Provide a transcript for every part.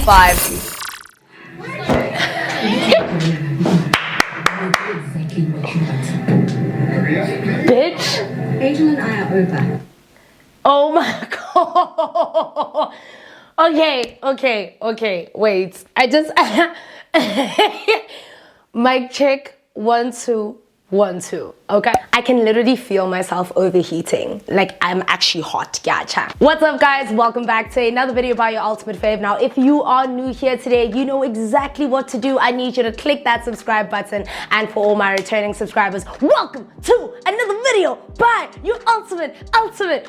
5. Bitch. Angel and I are over. Oh my god. Okay. Wait. I just mic check 1 2 1 2. Okay. I can literally feel myself overheating. Like I'm actually hot. Gotcha. What's up, guys? Welcome back to another video about your ultimate fave. Now, if you are new here today, you know exactly what to do. I need you to click that subscribe button. And for all my returning subscribers, welcome to another video by your ultimate fave.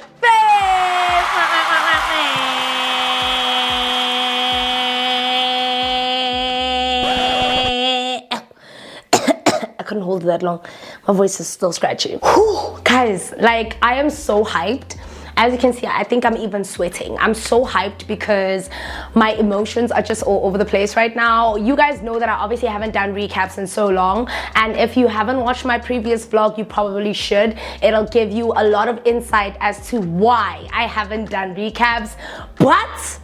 I couldn't hold it that long. My voice is still scratchy. Whew, guys, like I am so hyped. As you can see, I think I'm even sweating. I'm so hyped because my emotions are just all over the place right now. You guys know that I obviously haven't done recaps in so long. And if you haven't watched my previous vlog, you probably should. It'll give you a lot of insight as to why I haven't done recaps. But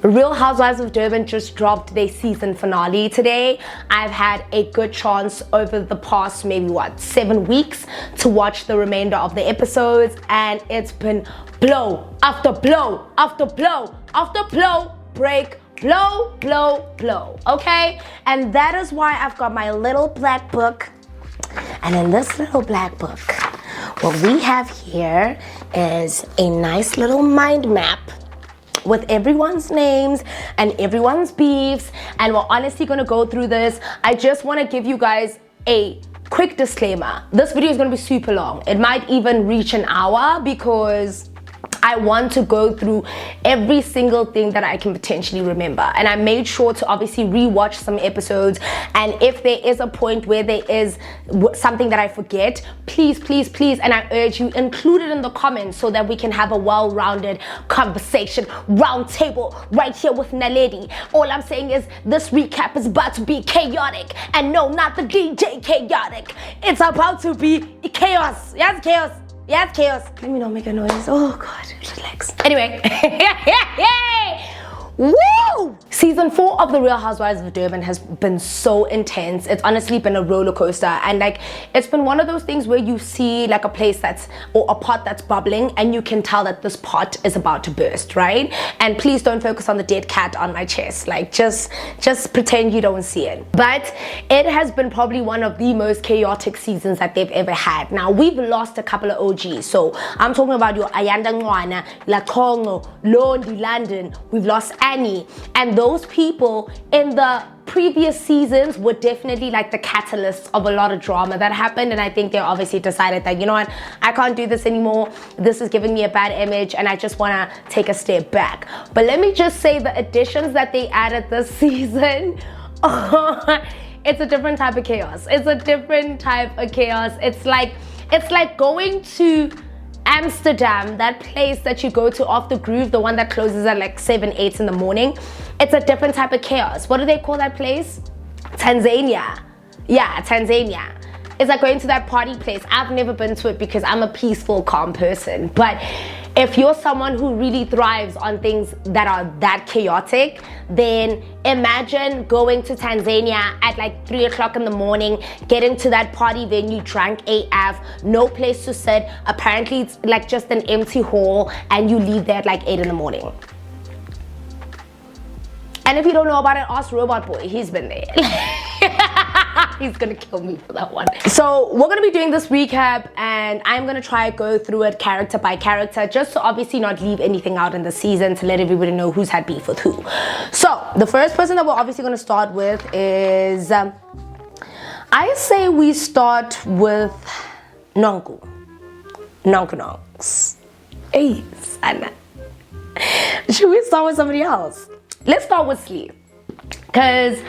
Real Housewives of Durban just dropped their season finale today. I've had a good chance over the past maybe 7 weeks to watch the remainder of the episodes, and it's been blow after blow after blow after blow, break, blow, okay? And that is why I've got my little black book. And in this little black book, what we have here is a nice little mind map with everyone's names and everyone's beefs, and we're honestly gonna go through this. I just want to give you guys a quick disclaimer. This video is gonna be super long. It might even reach an hour because I want to go through every single thing that I can potentially remember. And I made sure to obviously rewatch some episodes. And if there is a point where there is something that I forget, please, and I urge you, include it in the comments so that we can have a well-rounded conversation, round table right here with Naledi. All I'm saying is this recap is about to be chaotic. And no, not the DJ chaotic. It's about to be chaos. Yes, chaos. Yes, chaos. Let me not make a noise. Oh God, relax. Anyway, woo! Season 4 of The Real Housewives of Durban has been so intense. It's honestly been a roller coaster, and like it's been one of those things where you see like a place or a pot that's bubbling, and you can tell that this pot is about to burst, right? And please don't focus on the dead cat on my chest. Like just pretend you don't see it. But it has been probably one of the most chaotic seasons that they've ever had. Now we've lost a couple of OGs, so I'm talking about your Ayanda Ngwana, Lakongo, Londi, London. We've lost Annie, and those people in the previous seasons were definitely like the catalysts of a lot of drama that happened. And I think they obviously decided that, you know what, I can't do this anymore. This is giving me a bad image and I just want to take a step back. But let me just say the additions that they added this season, it's a different type of chaos. It's a different type of chaos. It's like going to Amsterdam, that place that you go to off the Groove, the one that closes at like 7, 8 in the morning. It's a different type of chaos. What do they call that place? Tanzania. Yeah, Tanzania. It's like going to that party place. I've never been to it because I'm a peaceful, calm person. But if you're someone who really thrives on things that are that chaotic, then imagine going to Tanzania at like 3 o'clock in the morning, getting to that party venue drunk AF, no place to sit. Apparently it's like just an empty hall, and you leave there at like 8 in the morning. And if you don't know about it, ask Robot Boy. He's been there. He's gonna kill me for that one. So we're gonna be doing this recap, and I'm gonna try to go through it character by character, just to obviously not leave anything out in the season, to let everybody know who's had beef with who. So the first person that we're obviously gonna start with is, I say we start with Nonku. Nonks. Hey, Sana. Should we start with somebody else? Let's start with Slee, because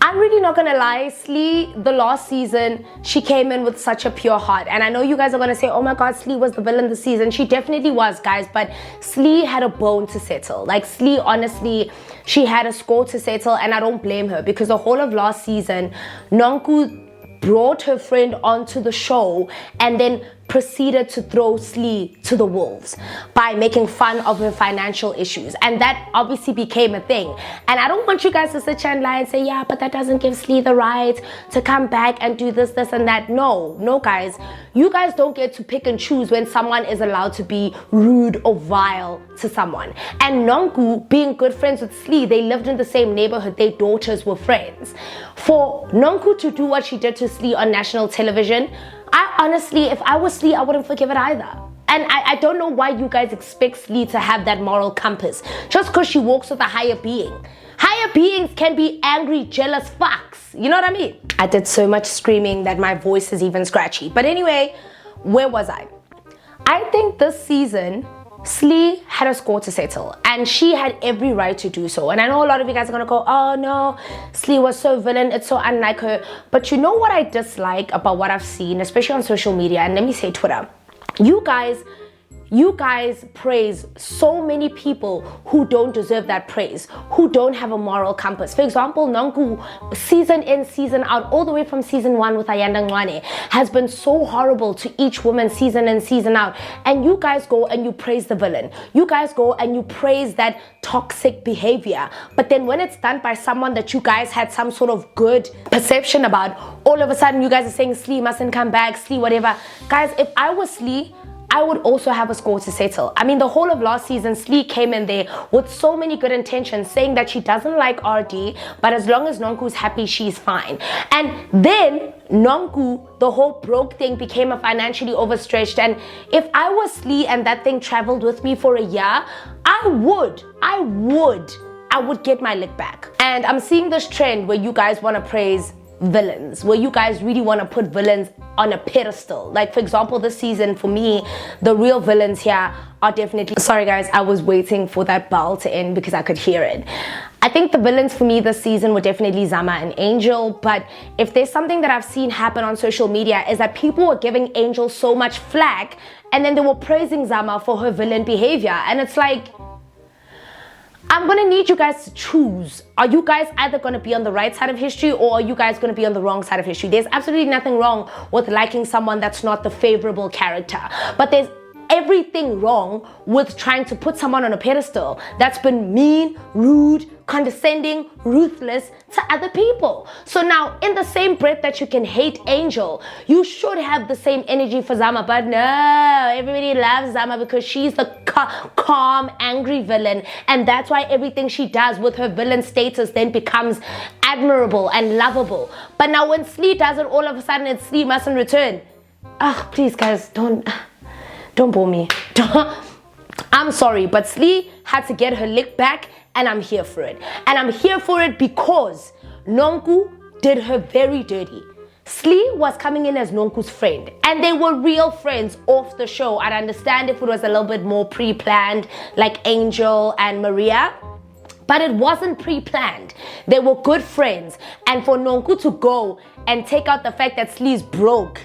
I'm really not gonna lie, Slee, the last season, she came in with such a pure heart. And I know you guys are gonna say, oh my God, Slee was the villain this season. She definitely was, guys, but Slee had a bone to settle. Like Slee, honestly, she had a score to settle, and I don't blame her, because the whole of last season, Nonku brought her friend onto the show and then proceeded to throw Slee to the wolves by making fun of her financial issues, and that obviously became a thing. And I don't want you guys to sit here and lie and say, yeah, but that doesn't give Slee the right to come back and do this and that. No guys, you guys don't get to pick and choose when someone is allowed to be rude or vile to someone. And Nonku, being good friends with Slee, they lived in the same neighborhood, their daughters were friends. For Nonku to do what she did to Slee on national television, I honestly, if I was Slee, I wouldn't forgive it either. And I don't know why you guys expect Slee to have that moral compass just because she walks with a higher being. Higher beings can be angry, jealous fucks. You know what I mean? I did so much screaming that my voice is even scratchy. But anyway, where was I? I think this season, Slee had a score to settle, and she had every right to do so. And I know a lot of you guys are gonna go, oh no, Slee was so villain, it's so unlike her. But you know what I dislike about what I've seen, especially on social media, and let me say Twitter. You guys praise so many people who don't deserve that praise, who don't have a moral compass. For example, Nonku, season in, season out, all the way from season 1 with Ayanda Ngwane, has been so horrible to each woman season in, season out. And you guys go and you praise the villain. You guys go and you praise that toxic behavior. But then when it's done by someone that you guys had some sort of good perception about, all of a sudden you guys are saying Slee mustn't come back, Slee whatever. Guys, if I was Slee, I would also have a score to settle. I mean, the whole of last season, Slee came in there with so many good intentions, saying that she doesn't like RD, but as long as Nonku's happy, she's fine. And then Nonku, the whole broke thing became a financially overstretched. And if I was Slee and that thing traveled with me for a year, I would get my lick back. And I'm seeing this trend where you guys want to praise villains, where you guys really want to put villains on a pedestal. Like, for example, this season, for me, the real villains here are definitely... Sorry guys, I was waiting for that bell to end because I could hear it. I think the villains for me this season were definitely Zama and Angel, but if there's something that I've seen happen on social media is that people were giving Angel so much flack and then they were praising Zama for her villain behavior, and it's like, I'm gonna need you guys to choose. Are you guys either gonna be on the right side of history, or are you guys gonna be on the wrong side of history? There's absolutely nothing wrong with liking someone that's not the favorable character, but there's everything wrong with trying to put someone on a pedestal that's been mean, rude, condescending, ruthless to other people. So now, in the same breath that you can hate Angel, you should have the same energy for Zama. But no, everybody loves Zama because she's the calm, angry villain, and that's why everything she does with her villain status then becomes admirable and lovable. But now when Slee does it, all of a sudden it's Slee mustn't return. Please guys, don't bore me. I'm sorry, but Slee had to get her lick back, and I'm here for it. And I'm here for it because Nonku did her very dirty. Slee was coming in as Nonku's friend, and they were real friends off the show. I'd understand if it was a little bit more pre-planned, like Angel and Maria, but it wasn't pre-planned. They were good friends, and for Nonku to go and take out the fact that Slee's broke,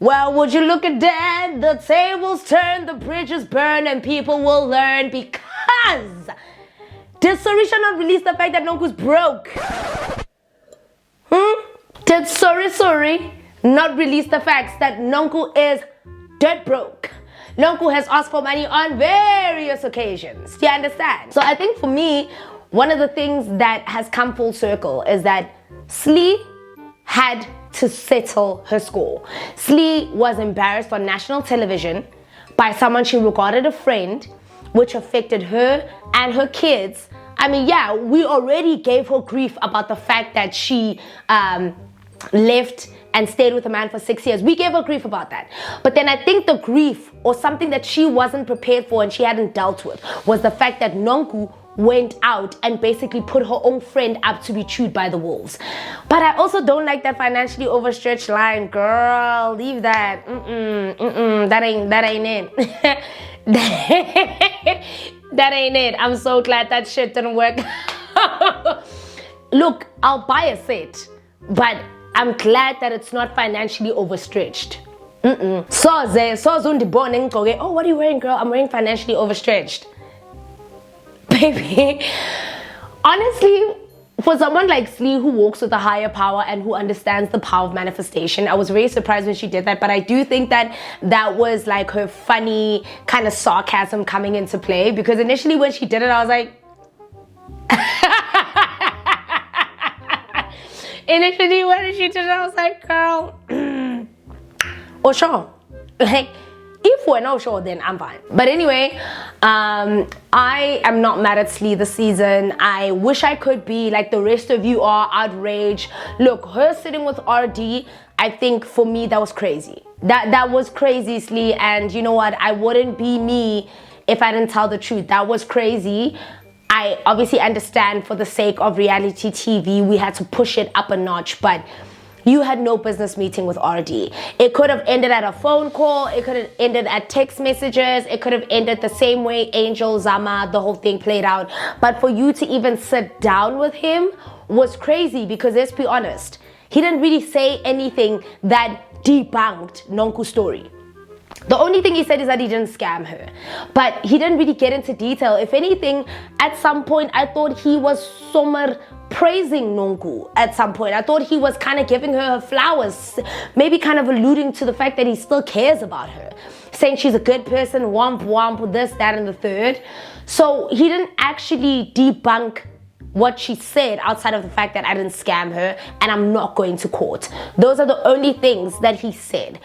well, would you look at that? The tables turn, the bridges burn, and people will learn. Because did Sirisha not release the fact that Nonku's broke? Did Sorry not release the facts that Nonku is dead broke? Nonku has asked for money on various occasions. Do you understand? So I think for me, one of the things that has come full circle is that Slee had to settle her score. Slee was embarrassed on national television by someone she regarded a friend, which affected her and her kids. I mean, yeah, we already gave her grief about the fact that she left and stayed with a man for 6 years. We gave her grief about that. But then I think the grief, or something that she wasn't prepared for and she hadn't dealt with, was the fact that Nonku went out and basically put her own friend up to be chewed by the wolves. But I also don't like that financially overstretched line. Girl, leave that. That ain't it. That ain't it. I'm so glad that shit didn't work. Look, I'll buy a set, but I'm glad that it's not financially overstretched. Oh, what are you wearing, girl? I'm wearing financially overstretched. Baby, honestly, For someone like Slee who walks with a higher power and who understands the power of manifestation, I was very surprised when she did that, but I do think that that was like her funny kind of sarcasm coming into play, because initially when she did it, I was like, initially when she did it, I was like, girl, oh sure, like, if we're not sure, then I'm fine. But anyway, I am not mad at Slee this season. I wish I could be like the rest of you are, outraged. Look, her sitting with RD, I think for me that was crazy. That was crazy, Slee. And you know what? I wouldn't be me if I didn't tell the truth. That was crazy. I obviously understand for the sake of reality TV, we had to push it up a notch, but you had no business meeting with RD. It could have ended at a phone call. It could have ended at text messages. It could have ended the same way Angel, Zama, the whole thing played out. But for you to even sit down with him was crazy, because let's be honest, he didn't really say anything that debunked Nonku's story. The only thing he said is that he didn't scam her, but he didn't really get into detail. If anything, at some point, I thought he was somewhere praising Nonku at some point. I thought he was kind of giving her flowers, maybe kind of alluding to the fact that he still cares about her, saying she's a good person, womp womp, this, that, and the third. So he didn't actually debunk what she said outside of the fact that I didn't scam her and I'm not going to court. Those are the only things that he said.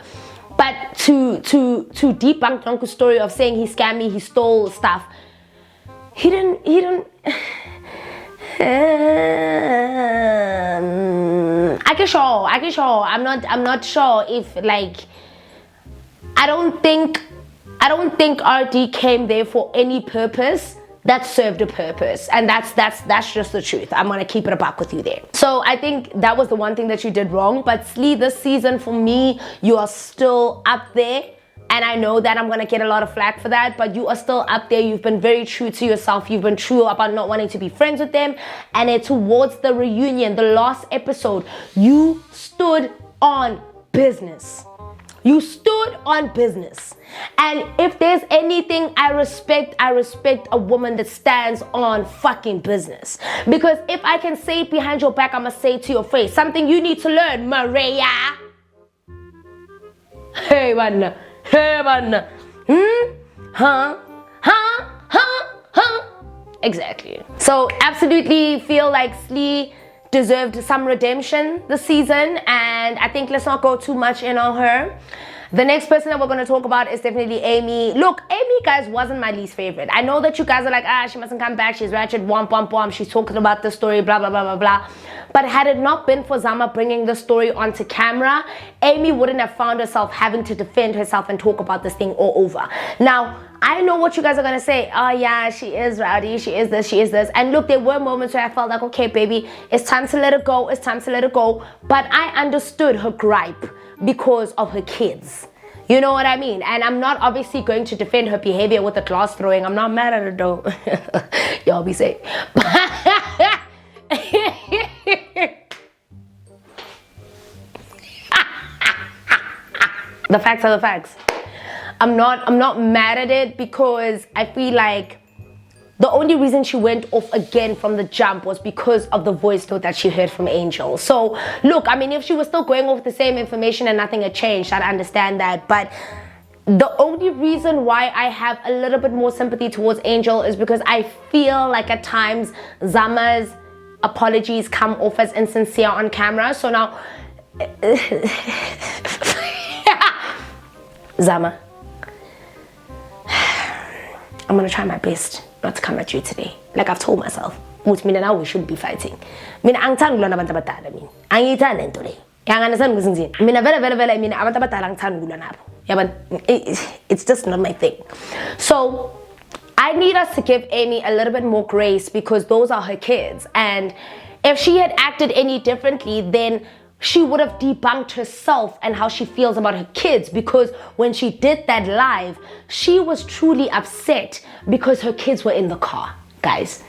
But to debunk Nonku's story of saying he scammed me, he stole stuff, he didn't. I can show. I'm not sure if, like, I don't think RD came there for any purpose that served a purpose, and that's just the truth. I'm gonna keep it a buck with you there. So I think that was the one thing that you did wrong. But Slee, this season for me, you are still up there. And I know that I'm going to get a lot of flack for that, but you are still up there. You've been very true to yourself. You've been true about not wanting to be friends with them. And towards the reunion, the last episode, you stood on business. You stood on business. And if there's anything I respect a woman that stands on fucking business. Because if I can say it behind your back, I'm going to say it to your face. Something you need to learn, Maria. Hey, man. Hey, man. Exactly. So absolutely feel like Slee deserved some redemption this season, and I think let's not go too much in on her. The next person that we're going to talk about is definitely Amy. Look, Amy, guys, wasn't my least favorite. I know that you guys are like, she mustn't come back. She's ratchet, womp, womp, womp. She's talking about the story, blah, blah, blah, blah, blah. But had it not been for Zama bringing the story onto camera, Amy wouldn't have found herself having to defend herself and talk about this thing all over. Now, I know what you guys are going to say. Oh, yeah, she is rowdy. She is this. She is this. And look, there were moments where I felt like, okay, baby, it's time to let it go. It's time to let it go. But I understood her gripe because of her kids. You know what I mean? And I'm not obviously going to defend her behavior with the glass throwing. I'm not mad at her though. Y'all be safe. The facts are the facts. I'm not mad at it, because I feel like the only reason she went off again from the jump was because of the voice note that she heard from Angel. So, look, I mean, if she was still going off the same information and nothing had changed, I'd understand that. But the only reason why I have a little bit more sympathy towards Angel is because I feel like at times Zama's apologies come off as insincere on camera. So now, Zama, I'm gonna try my best not to come at you today. Like I've told myself, which means now we shouldn't be fighting. Mina angithandi kulwa nabantu abadala mina. Angiyithandi lento le. Yanganasani kusingizini. Mina vele mina abantu abadala angithandi kulwa nabo. Yabona, it's just not my thing. So I need us to give Amy a little bit more grace, because those are her kids. And if she had acted any differently, then she would have debunked herself and how she feels about her kids, because when she did that live, she was truly upset because her kids were in the car, guys.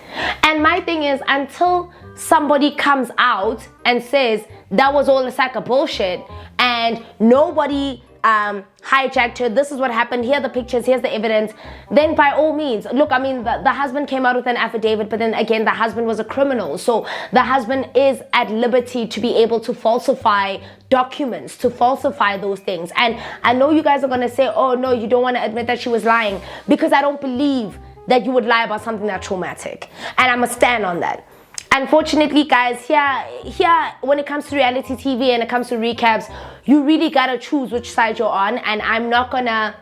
And my thing is, until somebody comes out and says that was all a sack of bullshit and nobody hijacked her. This is what happened. Here are the pictures. Here's the evidence. Then by all means, look, I mean, the husband came out with an affidavit, but then again, the husband was a criminal. So the husband is at liberty to be able to falsify documents, to falsify those things. And I know you guys are going to say, oh, no, you don't want to admit that she was lying, because I don't believe that you would lie about something that traumatic. And I'm going to stand on that. Unfortunately, guys, here, when it comes to reality TV and it comes to recaps, you really gotta choose which side you're on. And I'm not gonna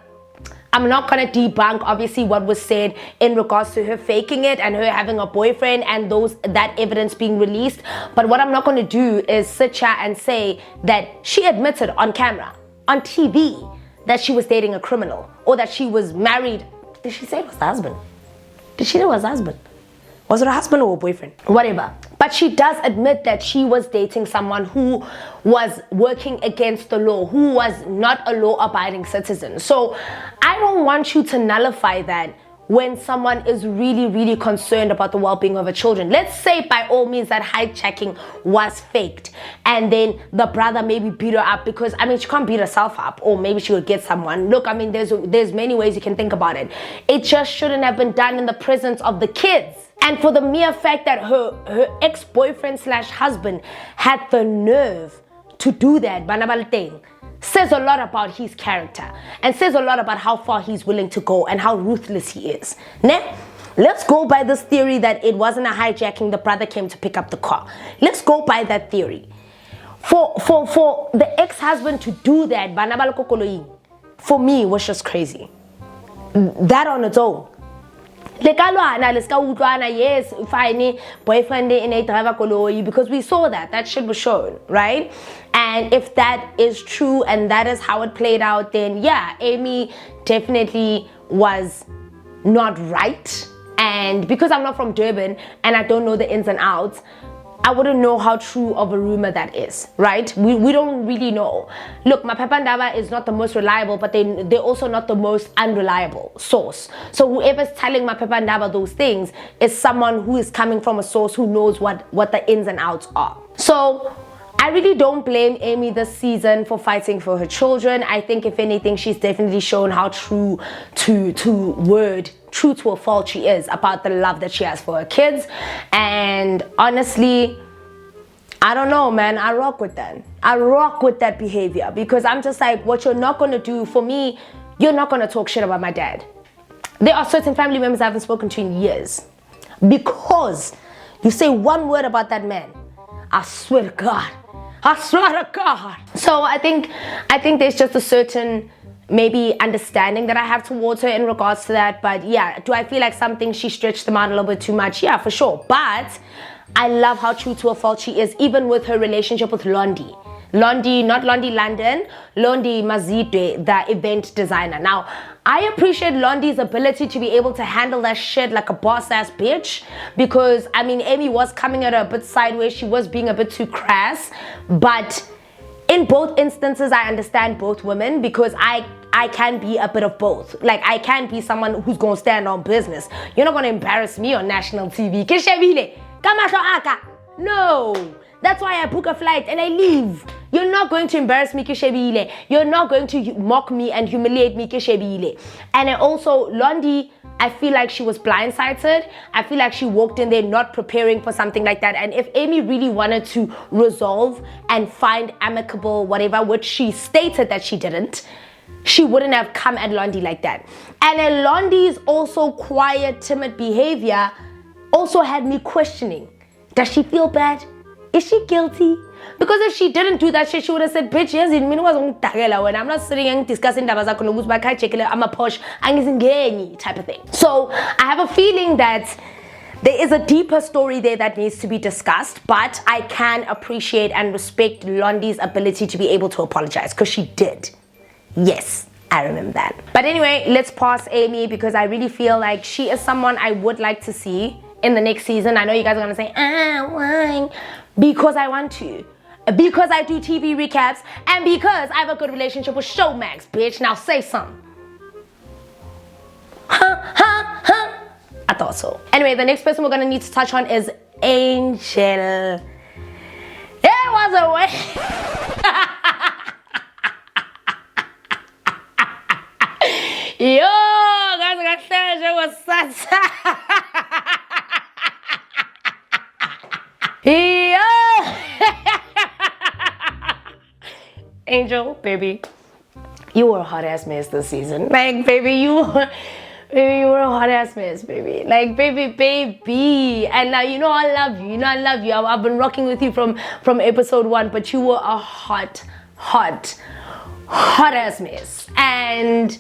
debunk obviously what was said in regards to her faking it and her having a boyfriend and that evidence being released. But what I'm not gonna do is sit here and say that she admitted on camera, on TV, that she was dating a criminal or that she was married. Did she say it was the husband? Did she know it was the husband? Was it a husband or a boyfriend? Whatever. But she does admit that she was dating someone who was working against the law, who was not a law-abiding citizen. So I don't want you to nullify that when someone is really, really concerned about the well-being of her children. Let's say by all means that hijacking was faked and then the brother maybe beat her up because, I mean, she can't beat herself up, or maybe she would get someone. Look, I mean, there's many ways you can think about it. It just shouldn't have been done in the presence of the kids. And for the mere fact that her ex-boyfriend / husband had the nerve to do that, Banabalteng, says a lot about his character and says a lot about how far he's willing to go and how ruthless he is. Ne? Let's go by this theory that it wasn't a hijacking, the brother came to pick up the car. Let's go by that theory. For the ex-husband to do that, for me, was just crazy. That on its own. Yes, fine, boyfriend in a driver koloi, because we saw that shit was shown, right? And if that is true and that is how it played out, then yeah, Amy definitely was not right. And because I'm not from Durban and I don't know the ins and outs, I wouldn't know how true of a rumor that is, right? We don't really know. Look, my Papandava is not the most reliable, but they're also not the most unreliable source. So whoever's telling my Papandava those things is someone who is coming from a source who knows what the ins and outs are. So I really don't blame Amy this season for fighting for her children. I think if anything, she's definitely shown how true to a fault she is about the love that she has for her kids. And honestly, I don't know, man. I rock with that. I rock with that behavior, because I'm just like, what you're not going to do for me, you're not going to talk shit about my dad. There are certain family members I haven't spoken to in years, because you say one word about that man, I swear to God. I swear to God. So I think there's just a certain maybe understanding that I have towards her in regards to that. But yeah, do I feel like something she stretched them out a little bit too much? Yeah, for sure. But I love how true to a fault she is, even with her relationship with Londi. Londi, not Londi London, Londi Mazidwe, the event designer. Now, I appreciate Londi's ability to be able to handle that shit like a boss-ass bitch, because, I mean, Amy was coming at her a bit sideways. She was being a bit too crass. But in both instances, I understand both women, because I can be a bit of both. Like, I can be someone who's going to stand on business. You're not going to embarrass me on national TV. No. That's why I book a flight and I leave. You're not going to embarrass me, Kishebile. You're not going to mock me and humiliate me, Kishebile. And also, Londi, I feel like she was blindsided. I feel like she walked in there not preparing for something like that. And if Amy really wanted to resolve and find amicable whatever, which she stated that she didn't, she wouldn't have come at Londi like that. And Londi's also quiet, timid behavior also had me questioning. Does she feel bad? Is she guilty? Because if she didn't do that shit, she would have said, bitch, yes, I'm not sitting and discussing I'm a posh, type of thing. So I have a feeling that there is a deeper story there that needs to be discussed, but I can appreciate and respect Londi's ability to be able to apologize, because she did. Yes, I remember that. But anyway, let's pass Amy, because I really feel like she is someone I would like to see in the next season. I know you guys are gonna say, why? Because I want to. Because I do TV recaps, and because I have a good relationship with Showmax, bitch. Now say something. I thought so. Anyway, the next person we're gonna need to touch on is Angel. It was a way. Yo, guys, I got was such. Yo. Angel, baby, you were a hot ass mess this season. Like, baby, you were a hot ass mess, baby. Like, baby. And now you know I love you. I love you. I've been rocking with you from episode 1, but you were a hot ass mess. And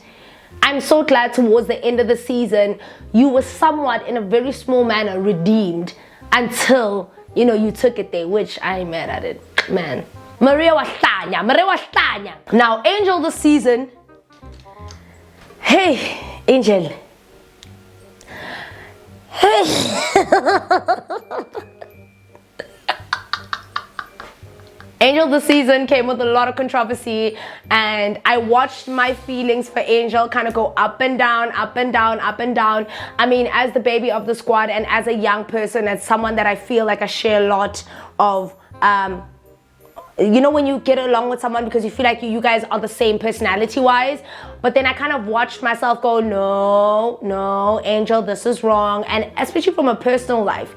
I'm so glad towards the end of the season you were somewhat, in a very small manner, redeemed until you took it there, which I ain't mad at it, man. Maria was tanya. Now, Angel this season. Hey, Angel. Hey. Angel this season came with a lot of controversy, and I watched my feelings for Angel kind of go up and down. I mean, as the baby of the squad and as a young person, as someone that I feel like I share a lot of when you get along with someone because you feel like you guys are the same personality wise, but then I kind of watched myself go, no, Angel, this is wrong. And especially from her personal life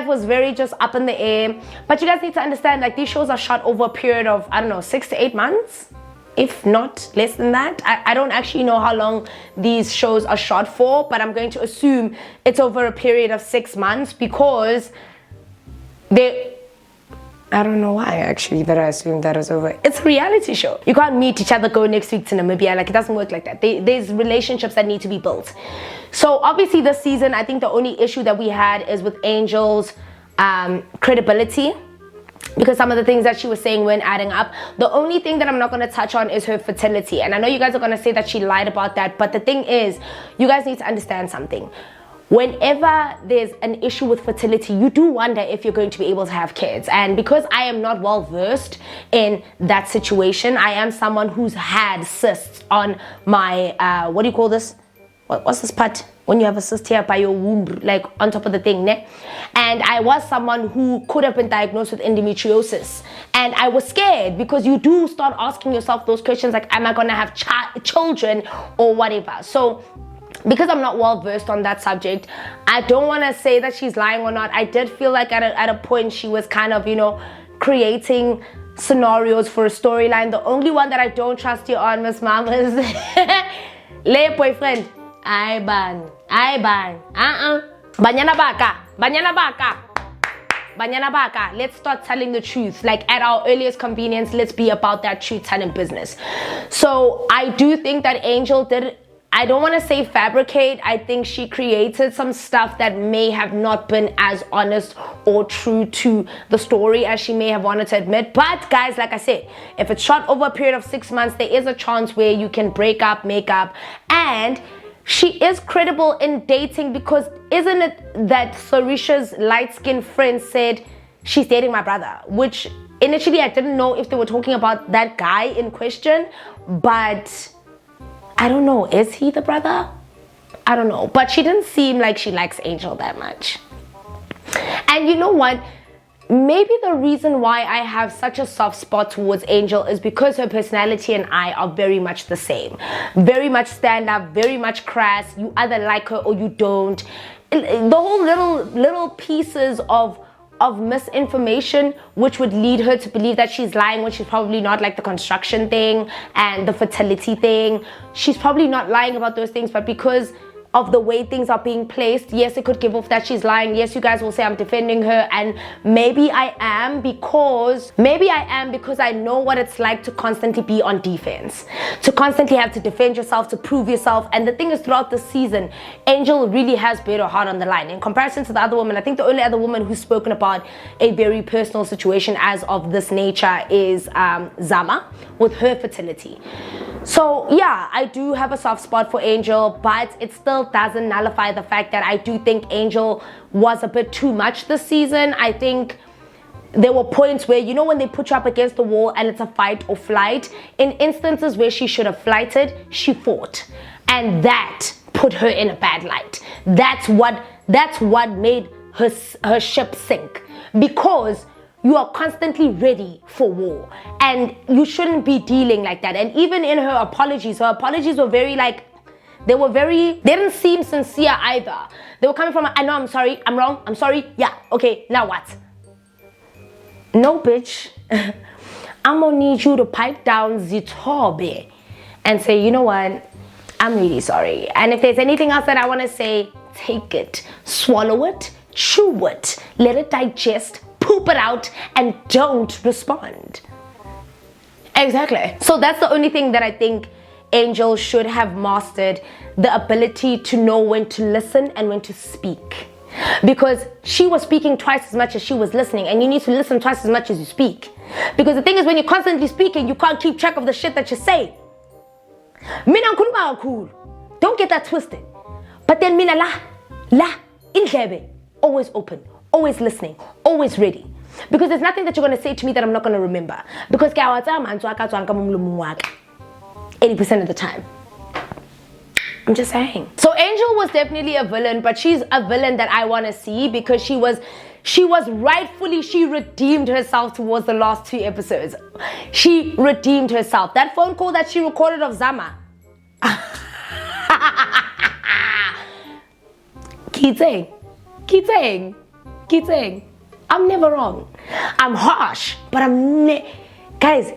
was very just up in the air. But you guys need to understand, like, these shows are shot over a period of, I don't know, 6 to 8 months, if not less than that. I don't actually know how long these shows are shot for, but I'm going to assume it's over a period of 6 months because I don't know why actually that I assumed that was over. It's a reality show. You can't meet each other, go next week to Namibia. Like, it doesn't work like that. There's relationships that need to be built. So obviously this season, I think the only issue that we had is with Angel's credibility, because some of the things that she was saying weren't adding up. The only thing that I'm not going to touch on is her fertility. And I know you guys are going to say that she lied about that. But the thing is, you guys need to understand something. Whenever there's an issue with fertility, you do wonder if you're going to be able to have kids. And because I am not well versed in that situation, I am someone who's had cysts on my, what do you call this? What's this part? When you have a cyst here by your womb, like on top of the thing, ne? And I was someone who could have been diagnosed with endometriosis. And I was scared because you do start asking yourself those questions like, am I going to have children or whatever? So because I'm not well versed on that subject, I don't want to say that she's lying or not. I did feel like at a point she was kind of, creating scenarios for a storyline. The only one that I don't trust you on, Miss Mama, is le boyfriend. I ban. Banyana baka. Let's start telling the truth. Like, at our earliest convenience, let's be about that truth telling business. So I do think that Angel did, I don't want to say fabricate. I think she created some stuff that may have not been as honest or true to the story as she may have wanted to admit. But guys, like I said, if it's shot over a period of 6 months, there is a chance where you can break up, make up. And she is credible in dating, because isn't it that Sirisha's light-skinned friend said she's dating my brother? Which initially I didn't know if they were talking about that guy in question, but I don't know, is he the brother? I don't know, but she didn't seem like she likes Angel that much. And you know what? Maybe the reason why I have such a soft spot towards Angel is because her personality and I are very much the same. Very much stand up, very much crass. You either like her or you don't. The whole little pieces of misinformation which would lead her to believe that she's lying when she's probably not, like the construction thing and the fertility thing. She's probably not lying about those things, but because of the way things are being placed, yes, it could give off that she's lying. Yes, you guys will say I'm defending her, and maybe I am because I know what it's like to constantly be on defense, to constantly have to defend yourself, to prove yourself. And the thing is, throughout the season, Angel really has put her heart on the line in comparison to the other woman. I think the only other woman who's spoken about a very personal situation as of this nature is Zama, with her fertility. So yeah, I do have a soft spot for Angel, but it still doesn't nullify the fact that I do think Angel was a bit too much this season. I think there were points where, you know, when they put you up against the wall and it's a fight or flight, in instances where she should have flighted, she fought. And that put her in a bad light. That's what made her ship sink, because you are constantly ready for war, and you shouldn't be dealing like that. And even in her apologies were very like, They didn't seem sincere either. They were coming from, I know I'm sorry, I'm wrong, I'm sorry, yeah, okay, now what? No, bitch. I'm gonna need you to pipe down Zitobe and say, you know what, I'm really sorry. And if there's anything else that I wanna say, take it, swallow it, chew it, let it digest, poop it out, and don't respond. Exactly. So that's the only thing that I think Angel should have mastered, the ability to know when to listen and when to speak. Because she was speaking twice as much as she was listening, and you need to listen twice as much as you speak. Because the thing is, when you're constantly speaking, you can't keep track of the shit that you say. Mina nkhuluma kakhulu. Don't get that twisted. But then mina la, indlebe, always open, always listening, always ready. Because there's nothing that you're going to say to me that I'm not going to remember. Because 80% of the time. I'm just saying. So Angel was definitely a villain, but she's a villain that I want to see because she redeemed herself towards the last 2 episodes. She redeemed herself. That phone call that she recorded of Zama. Keep saying. I'm never wrong. I'm harsh, but guys,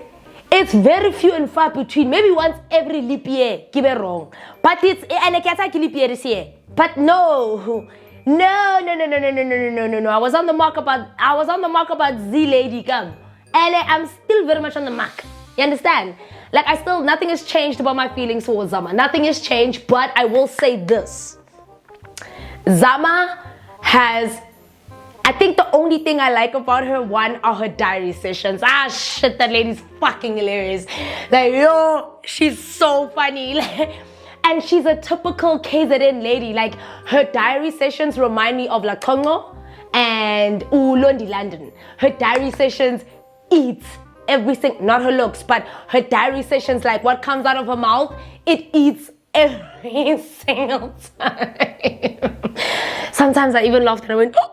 it's very few and far between. Maybe once every leap year, keep it wrong. But it's and I can't leap year this year. But no. I was on the mark about Z lady come. And I'm still very much on the mark. You understand? Like nothing has changed about my feelings towards Zama. Nothing has changed, but I will say this. Zama has, I think the only thing I like about her, one, are her diary sessions. Ah, shit, that lady's fucking hilarious. Like, yo, she's so funny. And she's a typical KZN lady. Like, her diary sessions remind me of La Congo and Londi London. Her diary sessions eats everything, not her looks, but her diary sessions, like what comes out of her mouth, it eats every single time. Sometimes I even laughed and I went, oh!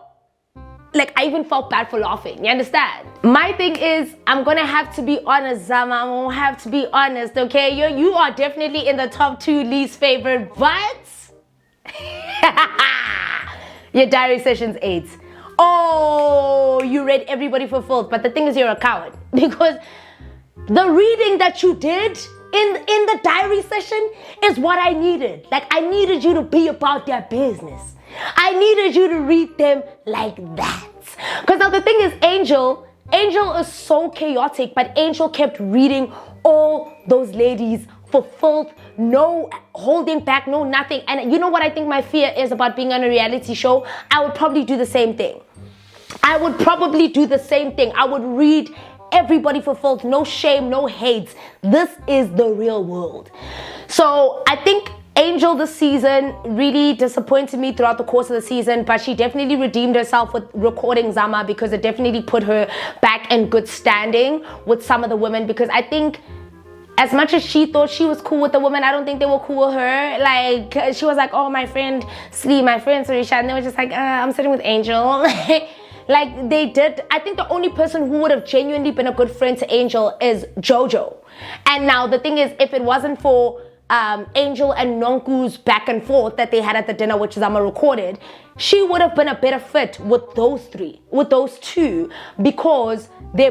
Like, I even felt bad for laughing, you understand? My thing is, I'm gonna have to be honest, Zama, I'm gonna have to be honest, okay? You are definitely in the top 2 least favorite, but your diary sessions 8. Oh, you read Everybody Fulfilled, but the thing is, you're a coward, because the reading that you did in the diary session is what I needed. Like, I needed you to be about their business. I needed you to read them like that. Because now the thing is, Angel is so chaotic, but Angel kept reading all those ladies fulfilled, no holding back, no nothing. And you know what I think my fear is about being on a reality show? I would probably do the same thing. I would read Everybody Fulfilled, no shame, no hate. This is the real world. So I think Angel this season really disappointed me throughout the course of the season, but she definitely redeemed herself with recording Zama, because it definitely put her back in good standing with some of the women. Because I think as much as she thought she was cool with the women, I don't think they were cool with her. Like, she was like, oh, my friend Slee, my friend Sirisha, and they were just like, I'm sitting with Angel. Like, they did. I think the only person who would have genuinely been a good friend to Angel is JoJo. And now the thing is, if it wasn't for Angel and Nonku's back and forth that they had at the dinner, which Zama recorded, she would have been a better fit with those two, because they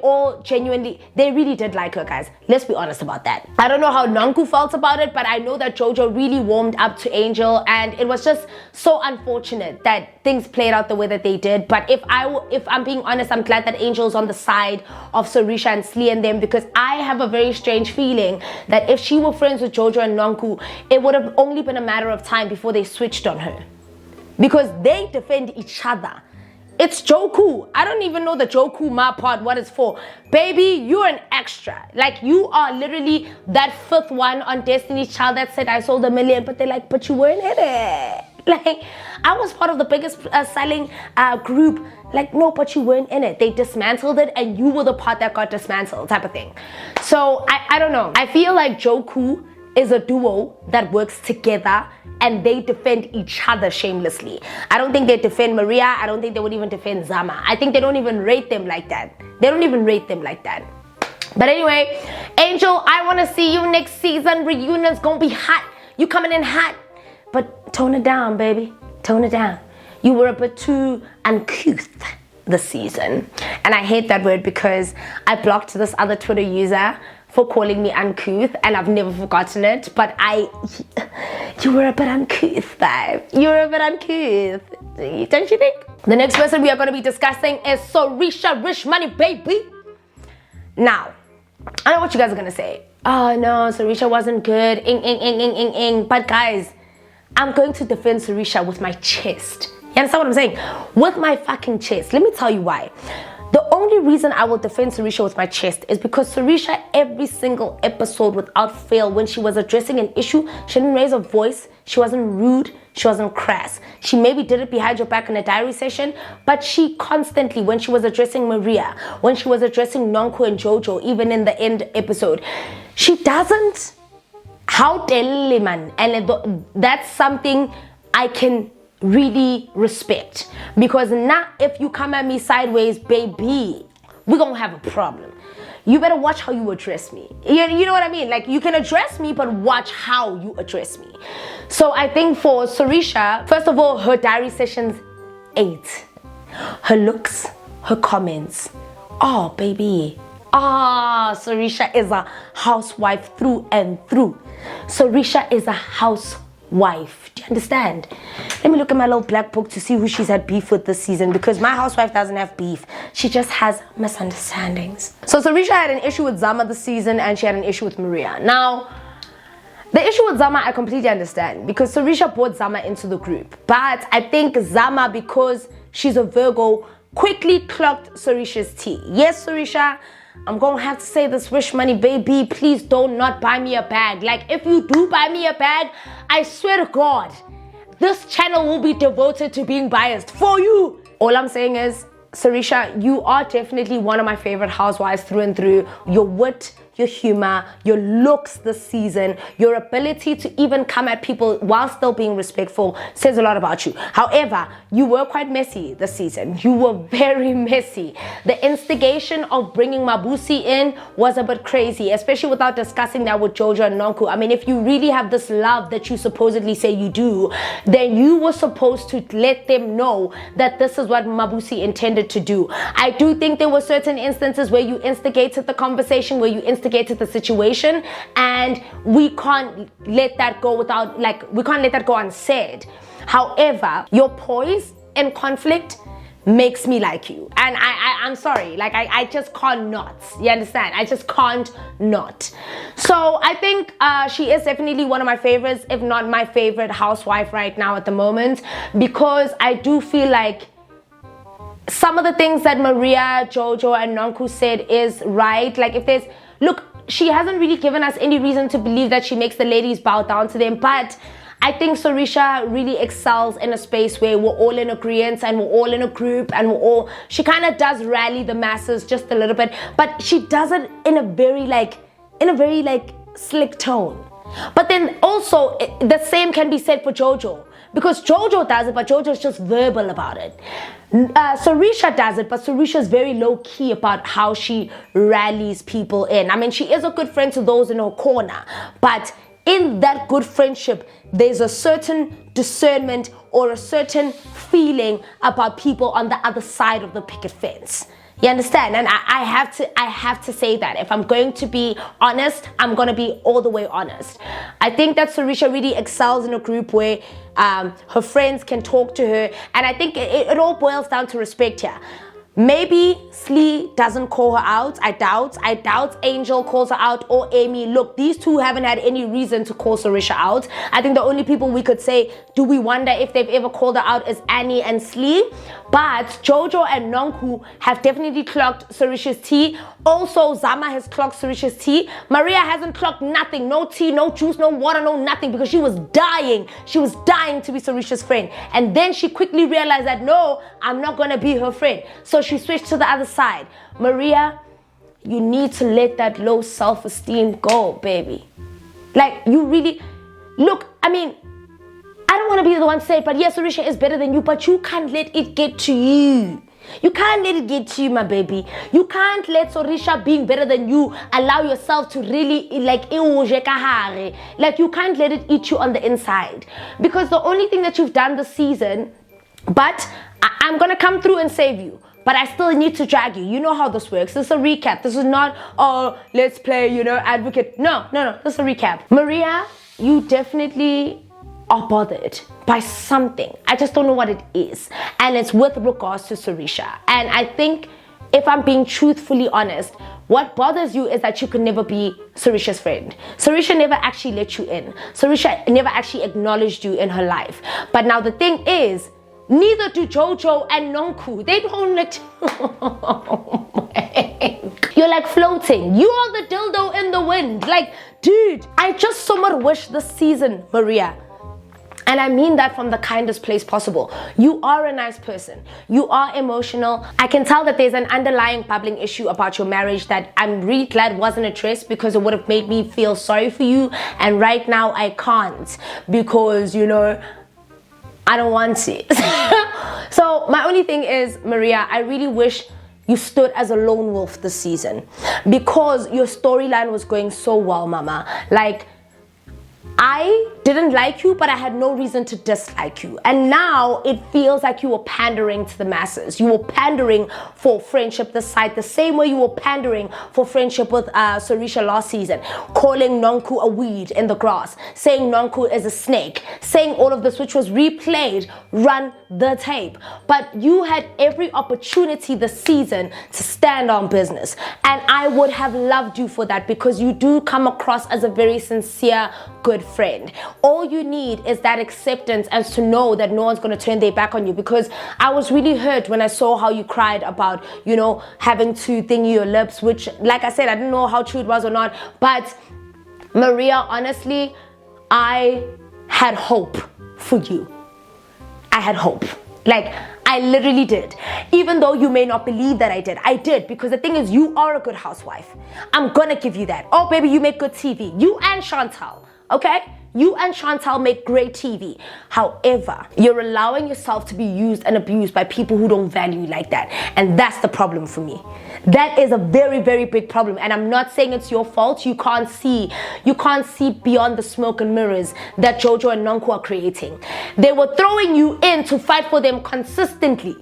all genuinely, they really did like her, guys. Let's be honest about that. I don't know how Nonku felt about it, but I know that JoJo really warmed up to Angel, and it was just so unfortunate that things played out the way that they did. But if I'm being honest, I'm glad that Angel's on the side of Sirisha and Slee and them, because I have a very strange feeling that if she were friends with JoJo and Nonku, it would have only been a matter of time before they switched on her. Because they defend each other. It's Joku. I don't even know the Joku Ma part, what it's for. Baby, you're an extra. Like, you are literally that 5th one on Destiny's Child that said, I sold 1 million, but they're like, but you weren't in it. Like, I was part of the biggest selling group. Like, no, but you weren't in it. They dismantled it, and you were the part that got dismantled, type of thing. So, I don't know. I feel like Joku is a duo that works together, and they defend each other shamelessly. I don't think they defend Maria. I don't think they would even defend Zama. I think they don't even rate them like that. But anyway, Angel, I want to see you next season. Reunion's gonna be hot. You coming in hot, but tone it down, baby. Tone it down. You were a bit too uncouth this season. And I hate that word because I blocked this other Twitter user for calling me uncouth, and I've never forgotten it. But you were a bit uncouth, babe. You were a bit uncouth, don't you think? The next person we are going to be discussing is Sirisha, Rich Money Baby. Now, I know what you guys are going to say. Oh no, Sirisha wasn't good. But guys, I'm going to defend Sirisha with my chest. You understand what I'm saying? With my fucking chest. Let me tell you why. The only reason I will defend Sirisha with my chest is because Sirisha, every single episode without fail, when she was addressing an issue, she didn't raise her voice, she wasn't rude, she wasn't crass. She maybe did it behind your back in a diary session, but she constantly, when she was addressing Maria, when she was addressing Nonku and JoJo, even in the end episode, she doesn't. How tell man? And that's something I can really respect, because now if you come at me sideways, baby, we're gonna have a problem. You better watch how you address me. You know what I mean? Like, you can address me, but watch how you address me. So I think for Sirisha, first of all, her diary sessions 8, her looks, her comments, oh baby, Sirisha is a housewife through and through. Sirisha is a housewife. Do you understand? Let me look at my little black book to see who she's had beef with this season, because my housewife doesn't have beef. She just has misunderstandings. So Sirisha had an issue with Zama this season, and she had an issue with Maria. Now, the issue with Zama, I completely understand, because Sirisha brought Zama into the group. But I think Zama, because she's a Virgo, quickly clocked Sirisha's tea. Yes, Sirisha, I'm gonna have to say this, Rich Money Baby, please don't not buy me a bag. Like, if you do buy me a bag, I swear to God, this channel will be devoted to being biased for you. All I'm saying is, Sirisha, you are definitely one of my favorite housewives through and through. Your wit, your humor, your looks this season, your ability to even come at people while still being respectful says a lot about you. However, you were quite messy this season. You were very messy. The instigation of bringing Mabusi in was a bit crazy, especially without discussing that with JoJo and Nonku. I mean, if you really have this love that you supposedly say you do, then you were supposed to let them know that this is what Mabusi intended to do. I do think there were certain instances where you instigated the conversation, where you instigated the situation, and we can't let that go without, like, we can't let that go unsaid. However, your poise in conflict makes me like you, and I'm sorry, like, I just can't not. You understand? I just can't not. So I think she is definitely one of my favorites, if not my favorite housewife right now at the moment, because I do feel like some of the things that Maria, JoJo, and Nonku said is right. Like, if there's, look, she hasn't really given us any reason to believe that she makes the ladies bow down to them, but I think Sirisha really excels in a space where we're all in agreement and we're all in a group, and she kind of does rally the masses just a little bit, but she does it in a very slick tone. But then also the same can be said for JoJo, because JoJo does it, but JoJo's just verbal about it. Sirisha does it, but Sirisha's very low-key about how she rallies people in. I mean, she is a good friend to those in her corner, but in that good friendship, there's a certain discernment or a certain feeling about people on the other side of the picket fence. You understand? And I have to say that. If I'm going to be honest, I'm going to be all the way honest. I think that Sirisha really excels in a group where her friends can talk to her. And I think it all boils down to respect here. Maybe Slee doesn't call her out. I doubt Angel calls her out, or Amy. Look, these two haven't had any reason to call Sirisha out. I think the only people we could say, do we wonder if they've ever called her out, is Annie and Slee. But JoJo and Nonku have definitely clocked Sirisha's tea. Also, Zama has clocked Sirisha's tea. Maria hasn't clocked nothing. No tea, no juice, no water, no nothing, because she was dying. She was dying to be Sirisha's friend. And then she quickly realized that, no, I'm not going to be her friend. So she switched to the other side. Maria, you need to let that low self-esteem go, baby. Like, you really, look, I mean, I don't want to be the one to say it, but yes, Sirisha is better than you, but you can't let it get to you. You can't let it get to you, my baby. You can't let Sirisha being better than you allow yourself to really like you can't let it eat you on the inside. Because the only thing that you've done this season, but I'm gonna come through and save you. But I still need to drag you. You know how this works. This is a recap. This is not, oh, let's play, advocate. No. This is a recap. Maria, you definitely are bothered by something. I just don't know what it is. And it's with regards to Sirisha. And I think, if I'm being truthfully honest, what bothers you is that you could never be Sirisha's friend. Sirisha never actually let you in. Sirisha never actually acknowledged you in her life. But now the thing is, neither do JoJo and Nunu. They don't let you're like floating. You are the dildo in the wind. Like, dude, I just so much wish this season, Maria, and I mean that from the kindest place possible. You are a nice person. You are emotional. I can tell that there's an underlying bubbling issue about your marriage that I'm really glad wasn't addressed, because it would have made me feel sorry for you. And right now I can't, because, I don't want to. So my only thing is, Maria, I really wish you stood as a lone wolf this season, because your storyline was going so well, mama. Like, I didn't like you, but I had no reason to dislike you. And now it feels like you were pandering to the masses. You were pandering for friendship this side, the same way you were pandering for friendship with Sirisha last season, calling Nunu a weed in the grass, saying Nunu is a snake, saying all of this, which was replayed, run the tape. But you had every opportunity this season to stand on business. And I would have loved you for that, because you do come across as a very sincere, good friend. All you need is that acceptance, and to know that no one's going to turn their back on you. Because I was really hurt when I saw how you cried about, having to thingy your lips, which, like I said, I didn't know how true it was or not. But Maria, honestly, I had hope for you. I had hope. Like, I literally did. Even though you may not believe that I did. Because the thing is, you are a good housewife. I'm gonna give you that. Oh, baby, you make good TV. You and Chantal, okay? You and Chantal make great TV. However, you're allowing yourself to be used and abused by people who don't value you like that. And that's the problem for me. That is a very, very big problem. And I'm not saying it's your fault. You can't see beyond the smoke and mirrors that JoJo and Nunu are creating. They were throwing you in to fight for them consistently.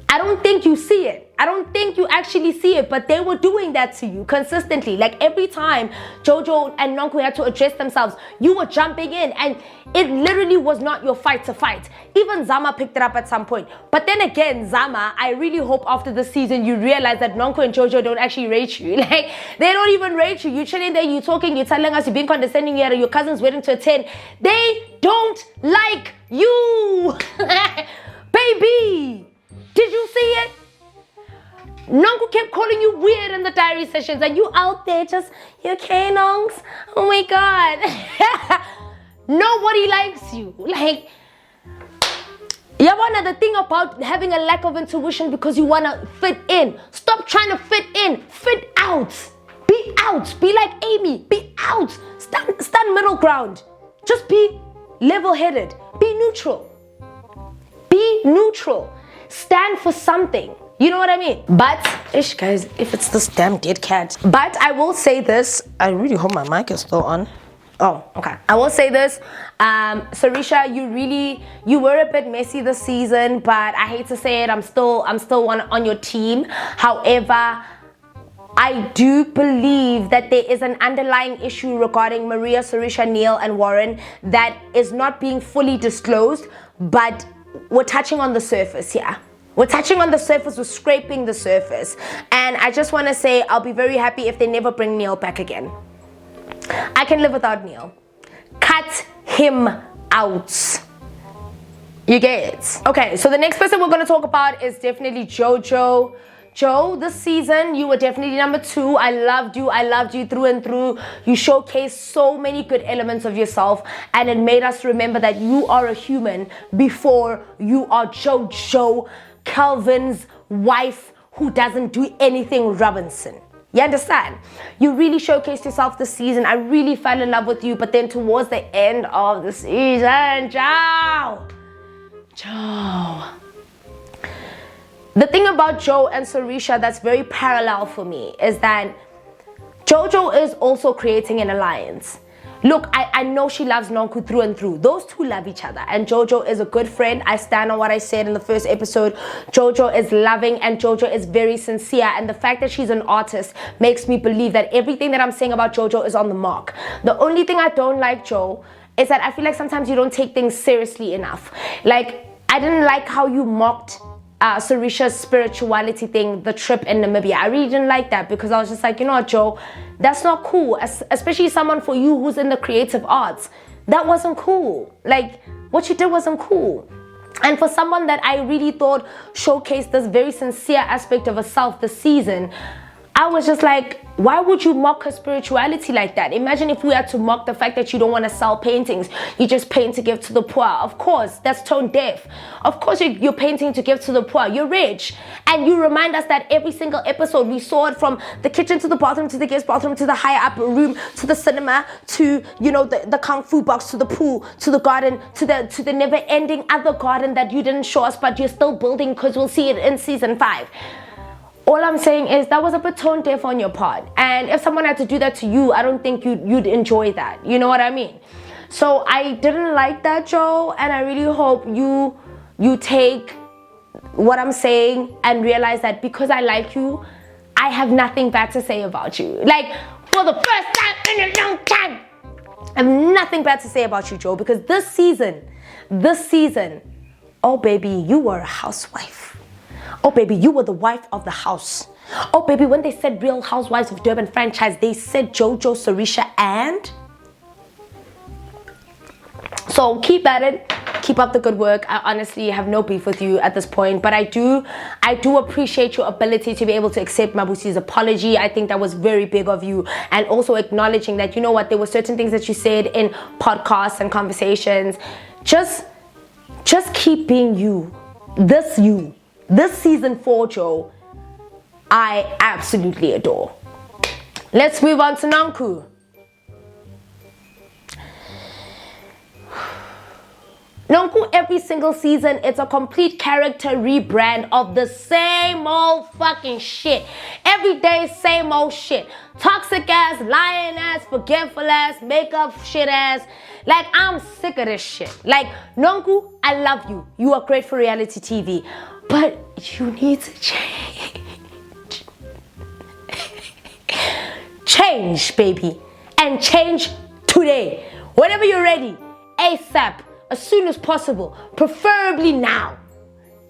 I don't think you see it. I don't think you actually see it, but they were doing that to you consistently. Like, every time JoJo and Nunu had to address themselves, you were jumping in, and it literally was not your fight to fight. Even Zama picked it up at some point. But then again, Zama, I really hope after this season you realize that Nunu and JoJo don't actually rate you. Like, they don't even rate you. You're chilling there, you're talking, you're telling us you're being condescending, you're your cousin's waiting to attend. They don't like you. Baby, did you see it? Nunu kept calling you weird in the diary sessions, and you out there just, you okay, Nunks? Oh my God. Nobody likes you. Like, Yabana, the thing about having a lack of intuition because you want to fit in. Stop trying to fit in. Fit out. Be out. Be like Amy. Be out. Stand middle ground. Just be level-headed. Be neutral. Be neutral. Stand for something. You know what I mean? But, guys, if it's this damn dead cat. But I will say this. I really hope my mic is still on. Oh, okay. I will say this. Sirisha, you were a bit messy this season, but I hate to say it, I'm still on your team. However, I do believe that there is an underlying issue regarding Maria, Sirisha, Neil, and Warren that is not being fully disclosed, but we're touching on the surface here. We're touching on the surface, we're scraping the surface. And I just want to say, I'll be very happy if they never bring Neil back again. I can live without Neil. Cut him out. You get it? Okay, so the next person we're going to talk about is definitely JoJo. Joe, this season, you were definitely number 2. I loved you through and through. You showcased so many good elements of yourself, and it made us remember that you are a human before you are JoJo, Calvin's wife who doesn't do anything Robinson. You understand? You really showcased yourself this season. I really fell in love with you, but then towards the end of the season, Joe. The thing about Joe and Sirisha that's very parallel for me is that JoJo is also creating an alliance. Look, I know she loves Nonku through and through. Those two love each other. And JoJo is a good friend. I stand on what I said in the first episode. JoJo is loving and JoJo is very sincere. And the fact that she's an artist makes me believe that everything that I'm saying about JoJo is on the mark. The only thing I don't like, Joe, is that I feel like sometimes you don't take things seriously enough. Like, I didn't like how you mocked Sirisha's spirituality thing, the trip in Namibia. I really didn't like that because I was just like, you know what, Joe, that's not cool. Especially someone for you who's in the creative arts. That wasn't cool. Like, what you did wasn't cool. And for someone that I really thought showcased this very sincere aspect of herself this season, I was just like, why would you mock her spirituality like that? Imagine if we had to mock the fact that you don't want to sell paintings. You just paint to give to the poor. Of course, that's tone deaf. Of course, you're painting to give to the poor. You're rich. And you remind us that every single episode, we saw it from the kitchen to the bathroom, to the guest bathroom, to the higher up room, to the cinema, to, you know, the kung fu box, to the pool, to the garden, to the never-ending other garden that you didn't show us, but you're still building because we'll see it in season 5. All I'm saying is that was a bit tone deaf on your part. And if someone had to do that to you, I don't think you'd enjoy that. You know what I mean? So I didn't like that, Joe. And I really hope you take what I'm saying and realize that because I like you, I have nothing bad to say about you. Like, for the first time in a long time, I have nothing bad to say about you, Joe. Because this season, oh baby, you were a housewife. Oh baby, you were the wife of the house. Oh baby, when they said Real Housewives of Durban franchise, they said JoJo, Sirisha, and... So keep at it. Keep up the good work. I honestly have no beef with you at this point, but I do appreciate your ability to be able to accept Mabusi's apology. I think that was very big of you, and also acknowledging that, you know what, there were certain things that you said in podcasts and conversations. Just keep being you. This season 4, Joe, I absolutely adore. Let's move on to Nonku. Nonku, every single season, it's a complete character rebrand of the same old fucking shit. Every day, same old shit. Toxic ass, lying ass, forgetful ass, makeup shit ass. Like, I'm sick of this shit. Like, Nonku, I love you. You are great for reality TV. But you need to change. Change, baby. And change today. Whenever you're ready. ASAP. As soon as possible. Preferably now.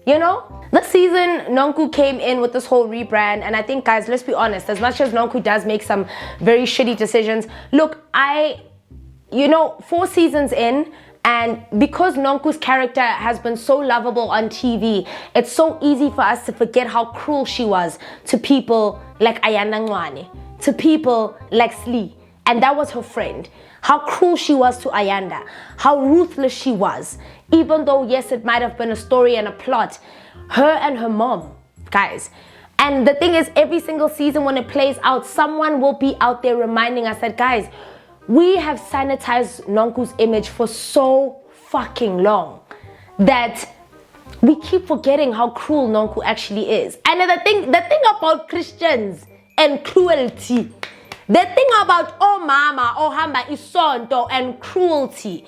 You know? This season, Nonku came in with this whole rebrand. And I think, guys, let's be honest. As much as Nonku does make some very shitty decisions. Look, 4 seasons in. And because Nonku's character has been so lovable on TV, it's so easy for us to forget how cruel she was to people like Ayanda Ngwane, to people like Slee. And that was her friend. How cruel she was to Ayanda, how ruthless she was. Even though, yes, it might have been a story and a plot, her and her mom, guys. And the thing is, every single season when it plays out, someone will be out there reminding us that, guys, we have sanitized Nonku's image for so fucking long that we keep forgetting how cruel Nonku actually is. And the thing about Christians and cruelty, the thing about oh mama, oh hamba isonto and cruelty,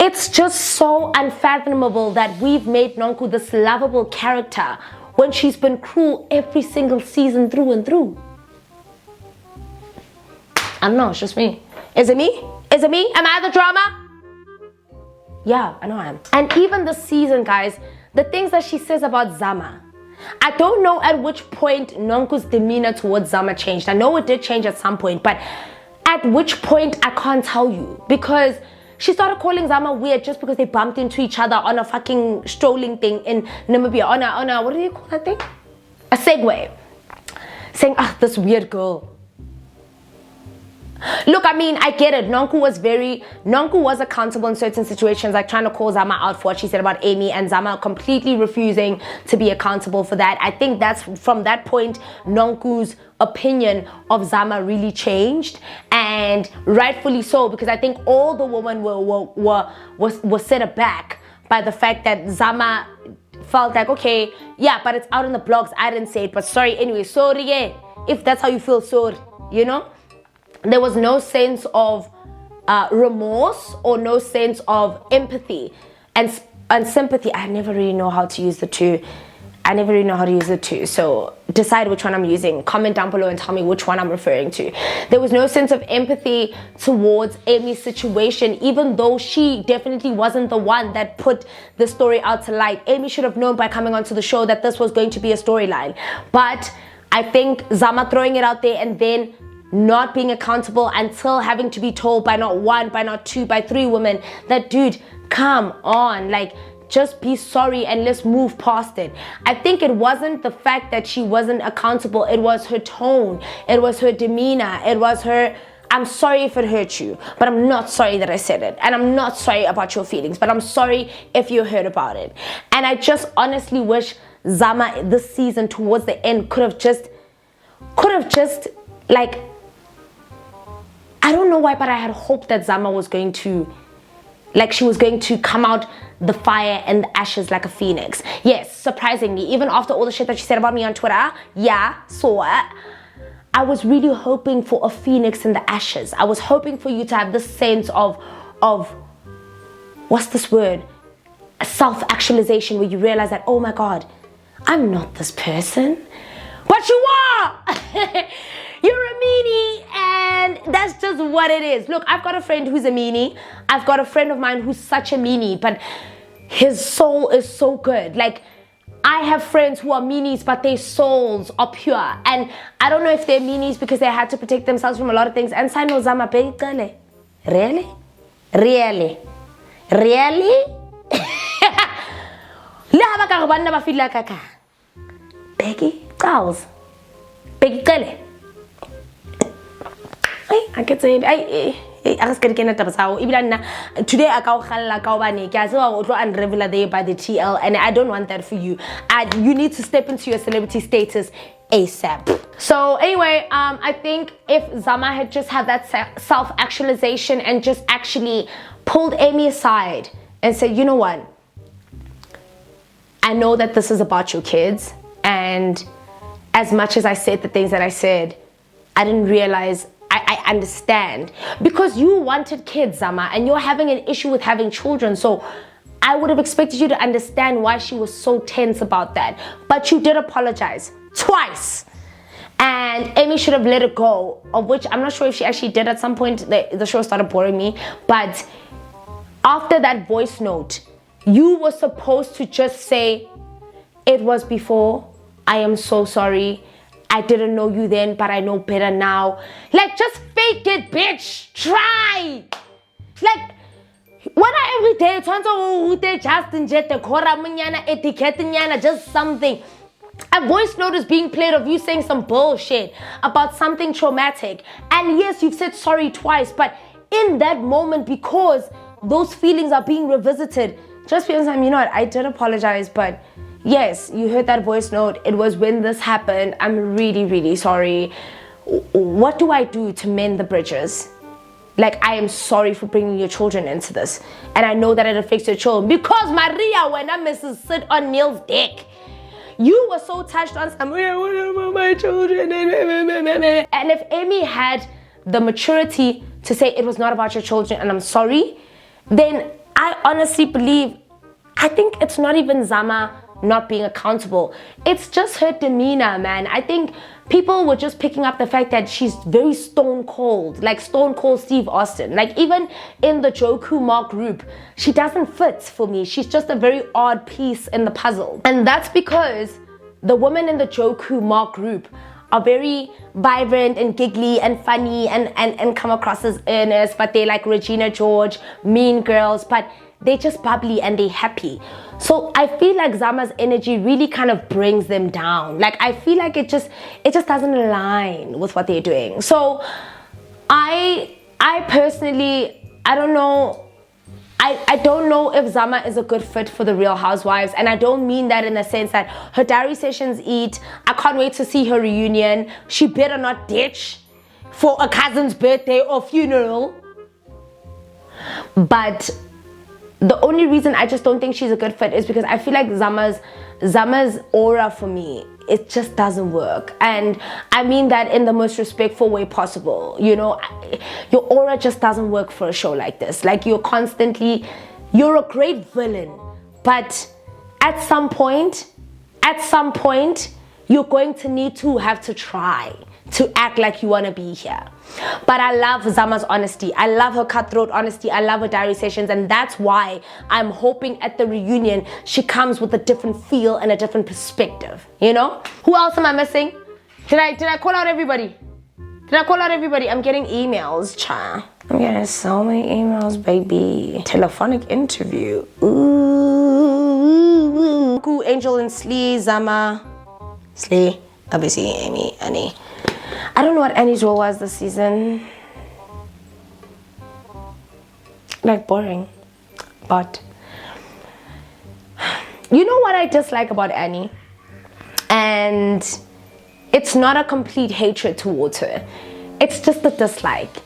it's just so unfathomable that we've made Nonku this lovable character when she's been cruel every single season through and through. I don't know, it's just me. Is it me? Is it me? Am I the drama? Yeah, I know I am. And even this season, guys, the things that she says about Zama. I don't know at which point Nonku's demeanor towards Zama changed. I know it did change at some point, but at which point, I can't tell you. Because she started calling Zama weird just because they bumped into each other on a fucking strolling thing in Namibia. On a what do you call that thing? A Segway. Saying, this weird girl. Look, I mean, I get it. Nonku was accountable in certain situations, like trying to call Zama out for what she said about Amy, and Zama completely refusing to be accountable for that. I think that's from that point, Nonku's opinion of Zama really changed, and rightfully so, because I think all the women were set aback by the fact that Zama felt like, okay, yeah, but it's out in the blogs, I didn't say it, but sorry anyway, sorry, yeah, if that's how you feel, sorry, you know? There was no sense of remorse or no sense of empathy and sympathy. I never really know how to use the two. So decide which one I'm using. Comment down below and tell me which one I'm referring to. There was no sense of empathy towards Amy's situation, even though she definitely wasn't the one that put the story out to light. Amy should have known by coming onto the show that this was going to be a storyline. But I think Zama throwing it out there and then not being accountable until having to be told by not one, by not two, by three women that, dude, come on, like, just be sorry and let's move past it. I think it wasn't the fact that she wasn't accountable. It was her tone. It was her demeanor. It was her, I'm sorry if it hurt you, but I'm not sorry that I said it. And I'm not sorry about your feelings, but I'm sorry if you heard about it. And I just honestly wish Zama this season towards the end could have just like, I don't know why, but I had hoped that Zama was going to, like, she was going to come out the fire and the ashes like a phoenix. Yes, surprisingly, even after all the shit that she said about me on Twitter, yeah, so I was really hoping for a phoenix in the ashes. I was hoping for you to have this sense of what's this word? Self-actualization, where you realize that, oh my God, I'm not this person. But you are! You're a meanie, and that's just what it is. Look, I've got a friend who's a meanie. I've got a friend of mine who's such a meanie, but his soul is so good. Like, I have friends who are meanies, but their souls are pure. And I don't know if they're meanies because they had to protect themselves from a lot of things. And Sino Zama, really? Really? Really? Becky Charles. Becky Kale. I can say today I unravel there by the TL, and I don't want that for you. You need to step into your celebrity status ASAP. So anyway, I think if Zama had just had that self-actualization and just actually pulled Amy aside and said, you know what, I know that this is about your kids, and as much as I said the things that I said, I didn't realize. I understand, because you wanted kids, Zama, and you're having an issue with having children, so I would have expected you to understand why she was so tense about that. But you did apologize twice, and Amy should have let it go, of which I'm not sure if she actually did at some point. The show started boring me, but after that voice note, you were supposed to just say, it was before, I am so sorry, I didn't know you then, but I know better now. Like, just fake it, bitch. Try. Like, when I every day, just something. A voice note is being played of you saying some bullshit about something traumatic. And yes, you've said sorry twice, but in that moment, because those feelings are being revisited, just because you know what, I did apologize, but yes, you heard that voice note. It was when this happened. I'm really, really sorry. What do I do to mend the bridges? Like, I am sorry for bringing your children into this. And I know that it affects your children. Because Maria, when I Mrs. sit on Neil's dick, you were so touched on some, what about my children? And if Amy had the maturity to say it was not about your children and I'm sorry, then I honestly believe, I think it's not even Zama not being accountable. It's just her demeanor, man. I think people were just picking up the fact that she's very stone cold, like Stone Cold Steve Austin. Like, even in the Joku Mark group, she doesn't fit for me. She's just a very odd piece in the puzzle. And that's because the women in the Joku Mark group are very vibrant and giggly and funny and come across as earnest, but they're like Regina George, mean girls, but they're just bubbly and they're happy. So I feel like Zama's energy really kind of brings them down. Like, I feel like it just doesn't align with what they're doing. So I personally, I don't know. I don't know if Zama is a good fit for the Real Housewives, and I don't mean that in the sense that her diary sessions eat. I can't wait to see her reunion. She better not ditch for a cousin's birthday or funeral. But the only reason I just don't think she's a good fit is because I feel like Zama's aura for me, it just doesn't work. And I mean that in the most respectful way possible. You know, your aura just doesn't work for a show like this. Like, you're a great villain, but at some point, you're going to need to have to try to act like you want to be here. But I love Zama's honesty. I love her cutthroat honesty. I love her diary sessions, and that's why I'm hoping at the reunion she comes with a different feel and a different perspective. You know? Who else am I missing? Did I call out everybody? I'm getting emails, cha. I'm getting so many emails, baby. Telephonic interview. Ooh. Cool. Angel and Slee, Zama. Slee, obviously, Amy, Annie. I don't know what Annie's role was this season. Like, boring. But you know what I dislike about Annie? And it's not a complete hatred towards her. It's just a dislike.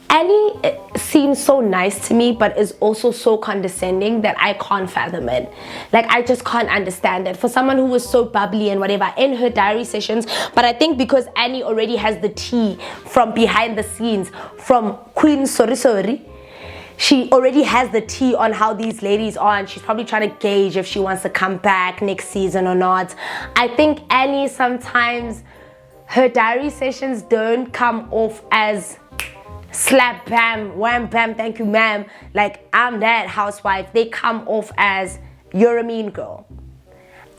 Annie seems so nice to me, but is also so condescending that I can't fathom it. Like, I just can't understand it. For someone who was so bubbly and whatever in her diary sessions, but I think because Annie already has the tea from behind the scenes from Queen Sirisha, she already has the tea on how these ladies are, and she's probably trying to gauge if she wants to come back next season or not. I think Annie, sometimes her diary sessions don't come off as slap bam wham bam thank you ma'am, like I'm that housewife. They come off as you're a mean girl,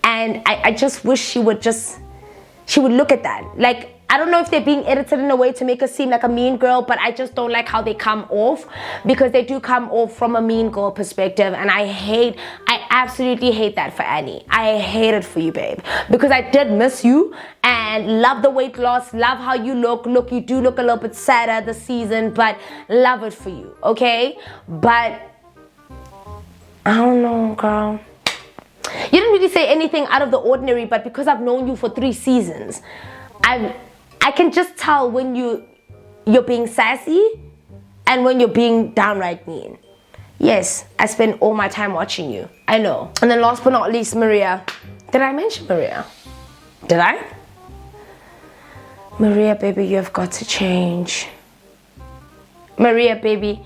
and I just wish she would look at that. Like, I don't know if they're being edited in a way to make her seem like a mean girl, but I just don't like how they come off, because they do come off from a mean girl perspective, and I absolutely hate that for Annie. I hate it for you, babe, because I did miss you and love the weight loss, love how you look. Look, you do look a little bit sadder this season, but love it for you, okay? But I don't know, girl. You didn't really say anything out of the ordinary, but because I've known you for 3 seasons, I can just tell when you're being sassy and when you're being downright mean. Yes, I spend all my time watching you. I know. And then last but not least, Maria. Did I mention Maria? Did I? Maria, baby, you have got to change. Maria, baby,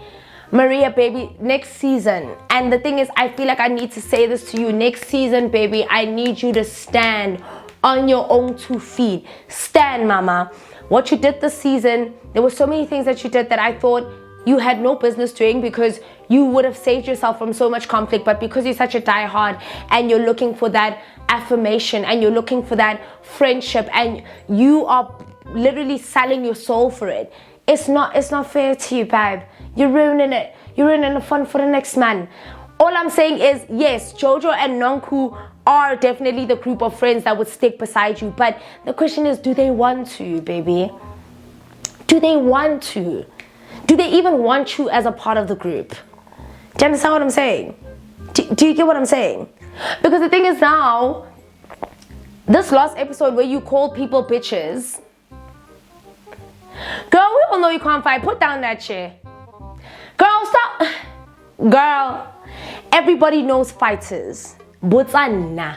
next season. And the thing is, I feel like I need to say this to you. Next season, baby, I need you to stand on your own 2 feet. Stand, mama. What you did this season, there were so many things that you did that I thought you had no business doing, because you would have saved yourself from so much conflict. But because you're such a diehard and you're looking for that affirmation and you're looking for that friendship and you are literally selling your soul for it, it's not fair to you, babe. You're ruining it. You're ruining the fun for the next man. All I'm saying is, yes, JoJo and Nunu are definitely the group of friends that would stick beside you. But the question is, do they want to, baby? Do they want to? Do they even want you as a part of the group? Do you understand what I'm saying? Do you get what I'm saying? Because the thing is now, this last episode where you called people bitches, girl, we all know you can't fight. Put down that chair. Girl, stop. Girl, everybody knows fighters. But nah,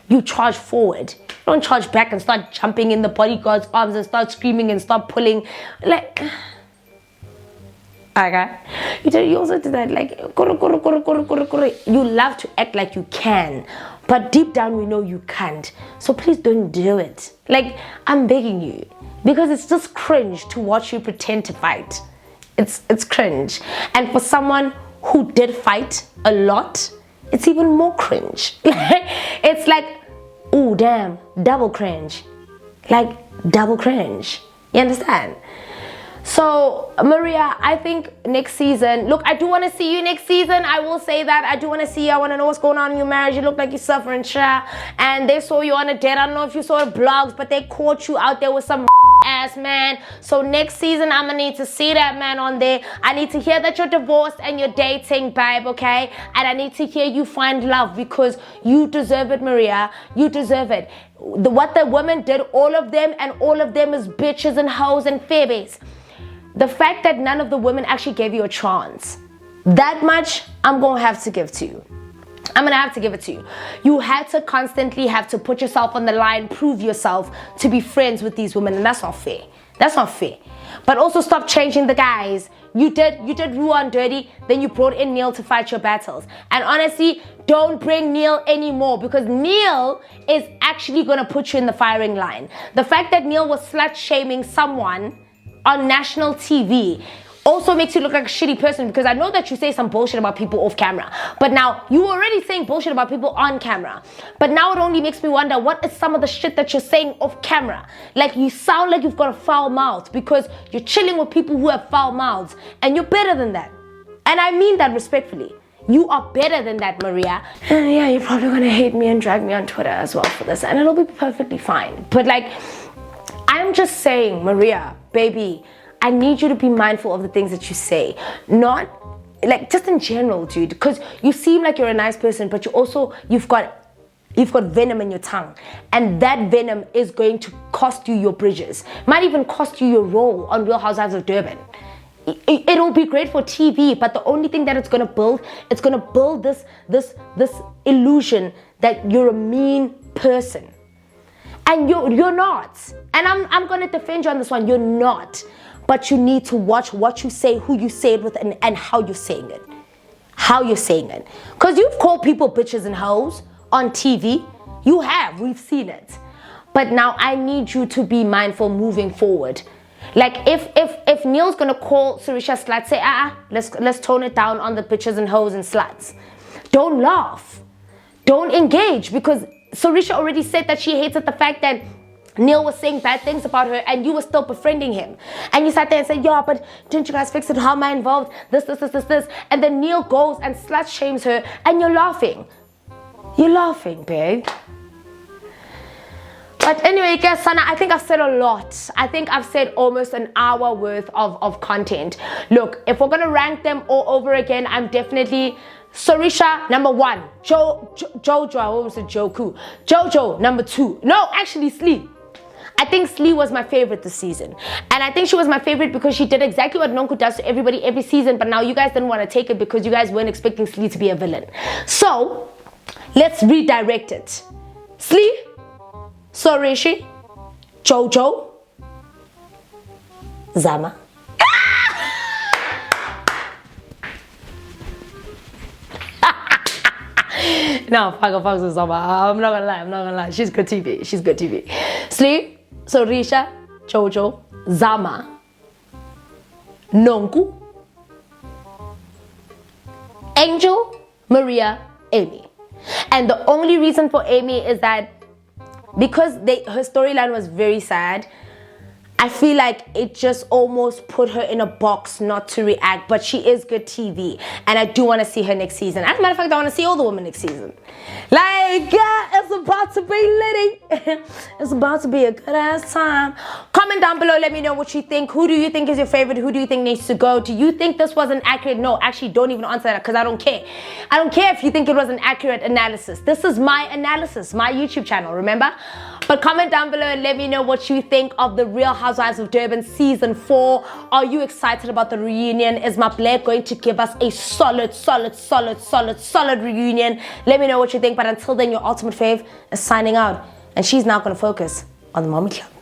you charge forward. You don't charge back and start jumping in the bodyguard's arms and start screaming and start pulling. Like, okay. You also do that, like, you love to act like you can, but deep down we know you can't. So please don't do it. Like, I'm begging you, because it's just cringe to watch you pretend to fight. It's cringe. And for someone who did fight a lot, it's even more cringe. It's like, ooh, damn, double cringe. Like, double cringe. You understand? So, Maria, I think next season, look, I do want to see you next season. I will say that. I do want to see you. I want to know what's going on in your marriage. You look like you're suffering, and they saw you on a date. I don't know if you saw the blogs, but they caught you out there with some ass man. So next season, I'm gonna need to see that man on there. I need to hear that you're divorced and you're dating, babe, okay? And I need to hear you find love, because you deserve it, Maria. You deserve it. What the women did, all of them is bitches and hoes and FAVES. The fact that none of the women actually gave you a chance. That much I'm gonna have to give to you. I'm gonna have to give it to you. You had to constantly have to put yourself on the line, prove yourself to be friends with these women, and that's not fair. That's not fair. But also stop changing the guys. You did Ruan dirty, then you brought in Neil to fight your battles. And honestly, don't bring Neil anymore, because Neil is actually gonna put you in the firing line. The fact that Neil was slut shaming someone on national TV also makes you look like a shitty person, because I know that you say some bullshit about people off camera, but now you were already saying bullshit about people on camera. But now it only makes me wonder, what is some of the shit that you're saying off camera? Like, you sound like you've got a foul mouth because you're chilling with people who have foul mouths, and you're better than that. And I mean that respectfully. You are better than that, Maria. And yeah, you're probably gonna hate me and drag me on Twitter as well for this, and it'll be perfectly fine. But like, I'm just saying, Maria, baby, I need you to be mindful of the things that you say. Not, like, just in general, dude, because you seem like you're a nice person, but you've got venom in your tongue, and that venom is going to cost you your bridges. Might even cost you your role on Real Housewives of Durban. It'll be great for TV, but the only thing that it's gonna build this illusion that you're a mean person, and you're not. And I'm gonna defend you on this one. You're not. But you need to watch what you say, who you say it with, and how you're saying it. How you're saying it. Because you've called people bitches and hoes on TV. You have. We've seen it. But now I need you to be mindful moving forward. Like, if Neil's gonna call Sirisha slut, say, let's tone it down on the bitches and hoes and sluts. Don't laugh. Don't engage, because Sirisha already said that she hates the fact that Neil was saying bad things about her, and you were still befriending him. And you sat there and said, yeah, but didn't you guys fix it? How am I involved? This. And then Neil goes and slut shames her, and you're laughing. You're laughing, babe. But anyway, guys, Sana, I think I've said a lot. I think I've said almost an hour worth of content. Look, if we're gonna rank them all over again, I'm definitely Sirisha, number 1. JoJo, I almost said Joku. JoJo, number 2. No, actually, Slee. I think Slee was my favorite this season. And I think she was my favorite because she did exactly what Nonku does to everybody every season, but now you guys didn't want to take it because you guys weren't expecting Slee to be a villain. So, let's redirect it. Slee, Sirisha, JoJo, Zama. No, fuck with Zama. I'm not gonna lie. She's good TV. Slee, Sirisha, JoJo, Zama, Nonku, Angel, Maria, Amy. And the only reason for Amy is that because her storyline was very sad, I feel like it just almost put her in a box not to react, but she is good TV, and I do want to see her next season. As a matter of fact, I want to see all the women next season. Like, yeah, it's about to be litty. It's about to be a good ass time. Comment down below, let me know what you think. Who do you think is your favorite? Who do you think needs to go? Do you think this was an accurate? No, actually, don't even answer that, because I don't care. I don't care if you think it was an accurate analysis. This is my analysis, my YouTube channel, remember? But comment down below and let me know what you think of the Real Housewives of Durban Season 4. Are you excited about the reunion? Is Mallela going to give us a solid reunion? Let me know what you think. But until then, your ultimate fave is signing out. And she's now going to focus on the Mommy Club.